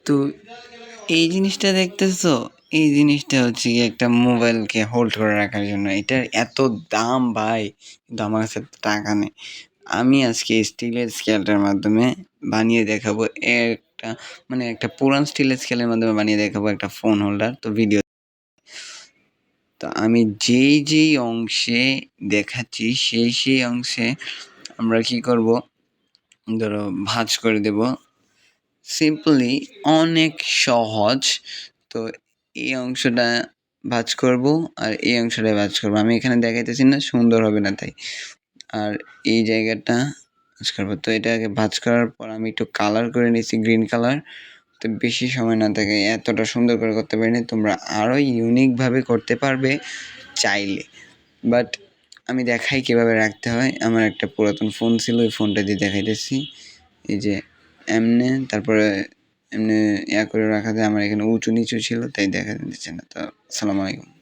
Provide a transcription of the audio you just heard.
তো এই জিনিসটা দেখতেছো? এই জিনিসটা হচ্ছে গিয়ে একটা মোবাইলকে হোল্ড করে রাখার জন্য। এটার এত দাম ভাই! কিন্তু আমার কাছে টাকা নেই। আমি আজকে স্টিলের স্কেলটার মাধ্যমে বানিয়ে দেখাবো একটা একটা পুরান স্টিলের স্কেলের মাধ্যমে বানিয়ে দেখাবো একটা ফোন হোল্ডার। তো আমি যেই অংশে দেখাচ্ছি সেই অংশে আমরা কি করব, ধরো ভাঁজ করে দেব। সিম্পলি অনেক সহজ। তো এই অংশটা ভাঁজ করব আর এই অংশটা ভাঁজ করব। আমি এখানে দেখাইতেছি না, সুন্দর হবে না তাই। আর এই জায়গাটা ভাঁজ করব। তো এটাকে ভাঁজ করার পর আমি একটু কালার করে নিচ্ছি, গ্রিন কালার। তো বেশি সময় না থাকে, এতটা সুন্দর করে করতে পারিনি। তোমরা আরও ইউনিকভাবে করতে পারবে চাইলে, বাট আমি দেখাই কীভাবে রাখতে হয়। আমার একটা পুরাতন ফোন ছিল, ওই ফোনটা দিয়ে দেখাইতেছি। এই যে এমনে, তারপরে এমনি করে রাখা যায়। আমার এখানে উঁচু নিচু ছিল তাই দেখা যাচ্ছে না। তো আসসালামু আলাইকুম।